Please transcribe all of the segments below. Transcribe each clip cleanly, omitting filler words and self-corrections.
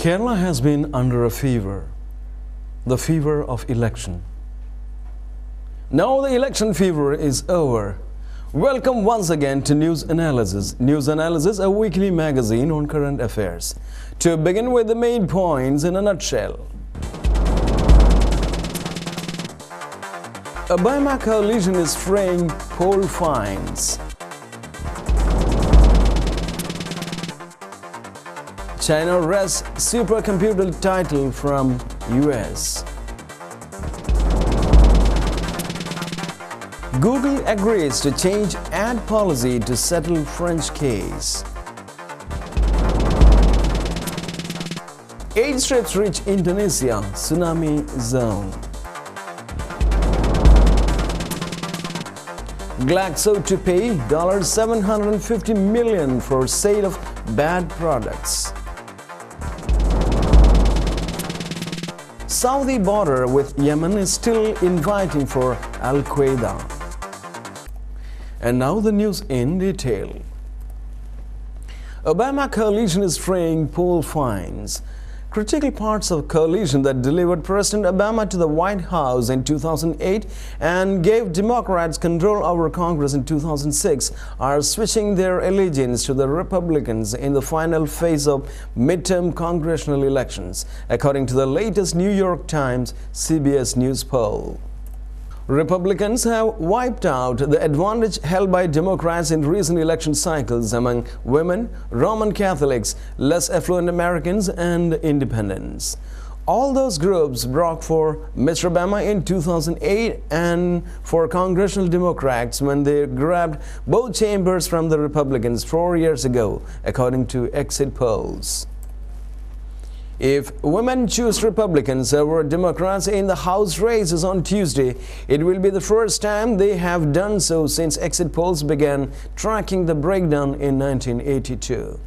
Kerala has been under a fever, the fever of election. Now the election fever is over. Welcome once again to News Analysis. News Analysis, a weekly magazine on current affairs. To begin with the main points in a nutshell. Obama coalition is fraying poll finds. China wrests supercomputer title from US. Google agrees to change ad policy to settle French case. 8 ships reach Indonesia tsunami zone. Glaxo to pay $750 million for sale of bad products. Saudi border with Yemen is still inviting for Al-Qaeda. And now the news in detail. Obama coalition is fraying poll finds. Critical parts of coalition that delivered President Obama to the White House in 2008 and gave Democrats control over Congress in 2006 are switching their allegiance to the Republicans in the final phase of midterm congressional elections, according to the latest New York Times CBS News poll. Republicans have wiped out the advantage held by Democrats in recent election cycles among women, Roman Catholics, less affluent Americans, and independents. All those groups broke for Mr. Obama in 2008 and for congressional Democrats when they grabbed both chambers from the Republicans 4 years ago, according to exit polls. If women choose Republicans over Democrats in the House races on Tuesday, it will be the first time they have done so since exit polls began tracking the breakdown in 1982.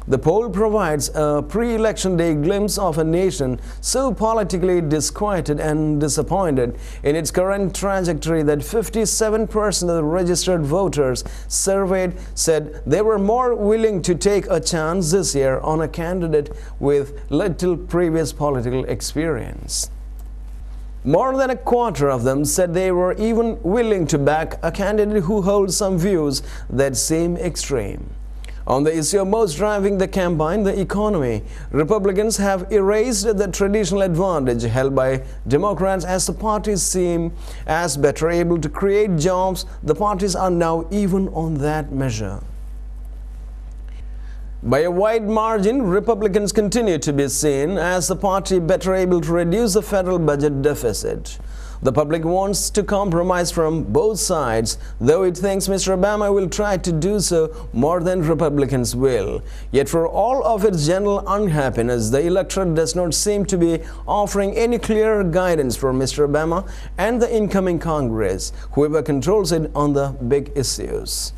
The poll provides a pre-election day glimpse of a nation so politically disquieted and disappointed in its current trajectory that 57% of the registered voters surveyed said they were more willing to take a chance this year on a candidate with little previous political experience. More than a quarter of them said they were even willing to back a candidate who holds some views that seem extreme. On the issue most driving the campaign, the economy, Republicans have erased the traditional advantage held by Democrats as the parties seem as better able to create jobs. The parties are now even on that measure. By a wide margin, Republicans continue to be seen as the party better able to reduce the federal budget deficit. The public wants to compromise from both sides, though it thinks Mr. Obama will try to do so more than Republicans will. Yet for all of its general unhappiness, the electorate does not seem to be offering any clear guidance for Mr. Obama and the incoming Congress, whoever controls it on the big issues.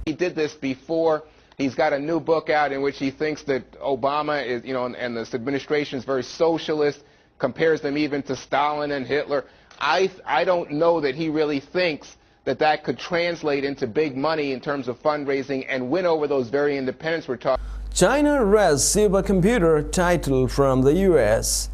He did this before. He's got a new book out in which he thinks that Obama is, and this administration is very socialist, compares them even to Stalin and Hitler. I don't know that he really thinks that that could translate into big money in terms of fundraising and win over those very independents we're talking. China wrests supercomputer title from the US.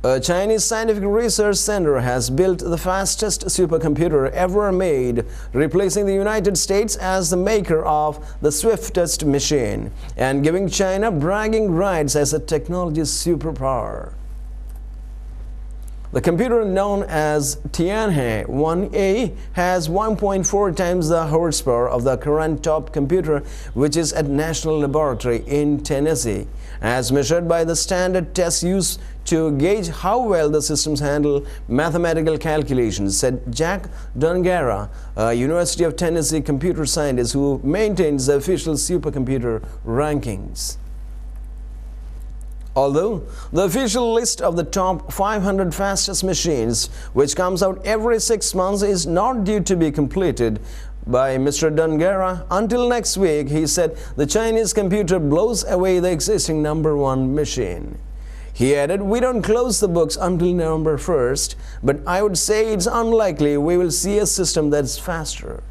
A Chinese scientific research center has built the fastest supercomputer ever made, replacing the United States as the maker of the swiftest machine and giving China bragging rights as a technology superpower. The computer known as Tianhe 1A has 1.4 times the horsepower of the current top computer, which is at National Laboratory in Tennessee, as measured by the standard tests used to gauge how well the systems handle mathematical calculations, said Jack Dongarra, a University of Tennessee computer scientist who maintains the official supercomputer rankings. Although the official list of the top 500 fastest machines, which comes out every 6 months, is not due to be completed by Mr. Dongarra until next week, he said the Chinese computer blows away the existing #1 machine. He added, "We don't close the books until November 1st, but I would say it's unlikely we will see a system that's faster."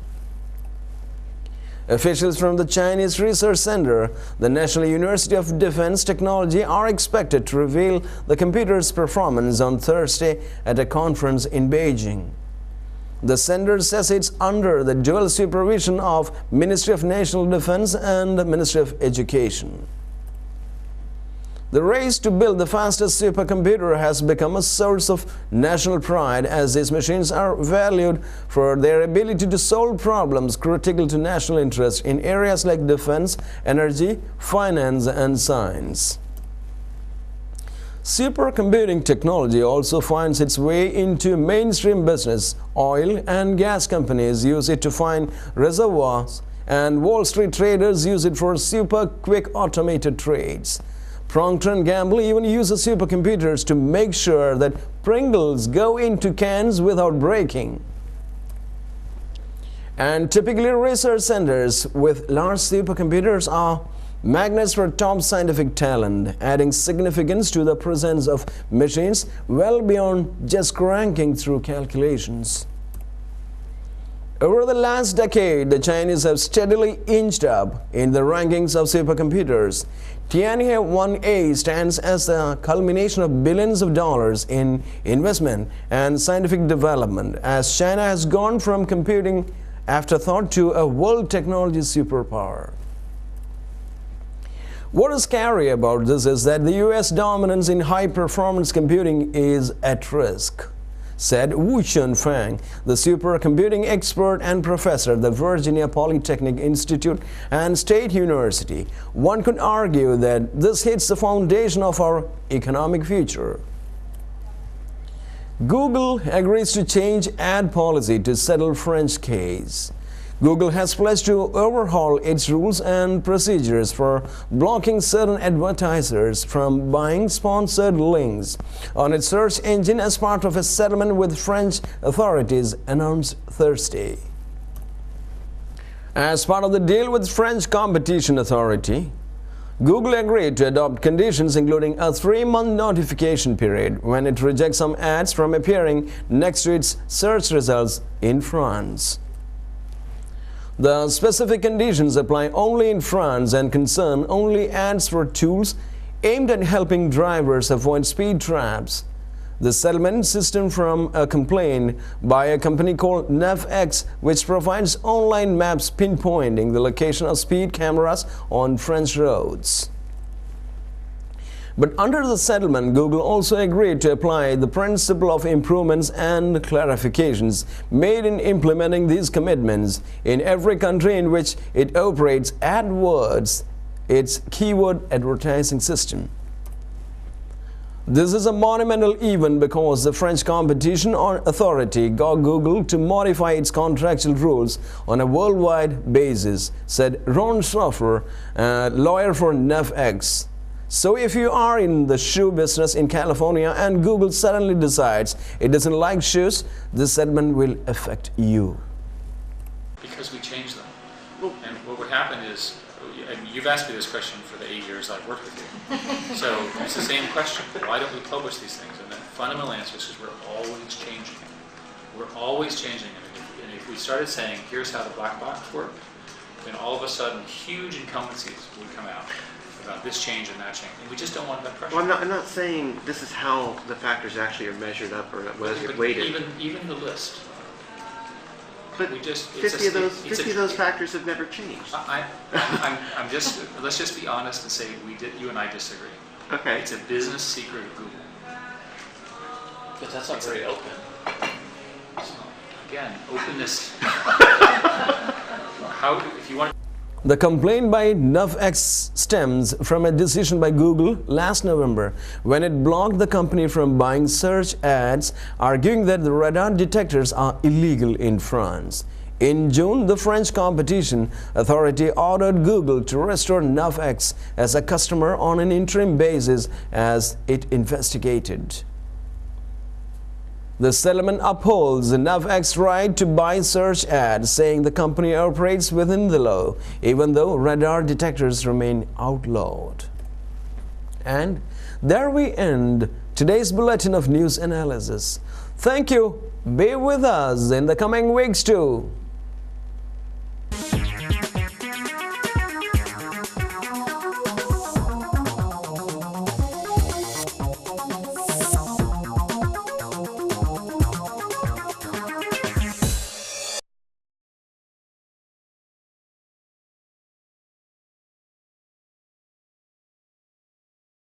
Officials from the Chinese Research Center, the National University of Defense Technology, are expected to reveal the computer's performance on Thursday at a conference in Beijing. The center says it's under the dual supervision of Ministry of National Defense and Ministry of Education. The race to build the fastest supercomputer has become a source of national pride, as these machines are valued for their ability to solve problems critical to national interest in areas like defense, energy, finance, and science. Supercomputing technology also finds its way into mainstream business. Oil and gas companies use it to find reservoirs, and Wall Street traders use it for super quick automated trades. Procter & Gamble even uses supercomputers to make sure that Pringles go into cans without breaking. And typically, research centers with large supercomputers are magnets for top scientific talent, adding significance to the presence of machines well beyond just cranking through calculations. Over the last decade, the Chinese have steadily inched up in the rankings of supercomputers. Tianhe 1A stands as the culmination of billions of dollars in investment and scientific development, as China has gone from computing afterthought to a world technology superpower. What is scary about this is that the US dominance in high-performance computing is at risk, said Wu Chunfang, the supercomputing expert and professor at the Virginia Polytechnic Institute and State University. One could argue that this hits the foundation of our economic future. Google agrees to change ad policy to settle French case. Google has pledged to overhaul its rules and procedures for blocking certain advertisers from buying sponsored links on its search engine as part of a settlement with French authorities announced Thursday. As part of the deal with French Competition Authority, Google agreed to adopt conditions including a 3-month notification period when it rejects some ads from appearing next to its search results in France. The specific conditions apply only in France and concern only ads for tools aimed at helping drivers avoid speed traps. The settlement system from a complaint by a company called NavX, which provides online maps pinpointing the location of speed cameras on French roads. But under the settlement, Google also agreed to apply the principle of improvements and clarifications made in implementing these commitments in every country in which it operates AdWords, its keyword advertising system. This is a monumental event because the French Competition Authority got Google to modify its contractual rules on a worldwide basis, said Ron Schoffer, a lawyer for NavX. So if you are in the shoe business in California and Google suddenly decides it doesn't like shoes, this settlement will affect you. Because we change them. And what would happen is, and you've asked me this question for the 8 years I've worked with you. So it's the same question. Why don't we publish these things? And the fundamental answer is because we're always changing. We're always changing. And if we started saying, here's how the black box worked, then all of a sudden huge incumbencies would come out about this change and that change, and we just don't want that pressure. Well, I'm not saying this is how the factors actually are measured up or whether they're weighted. Even the list. But we just, 50 of those factors have never changed. Let's just be honest and say you and I disagree. Okay. It's a business secret of Google. But that's not very open. So, again, openness. If you want. The complaint by NavX stems from a decision by Google last November when it blocked the company from buying search ads, arguing that the radar detectors are illegal in France. In June, the French Competition Authority ordered Google to restore NavX as a customer on an interim basis as it investigated. The settlement upholds the NavX right to buy search ads, saying the company operates within the law, even though radar detectors remain outlawed. And there we end today's bulletin of news analysis. Thank you. Be with us in the coming weeks too.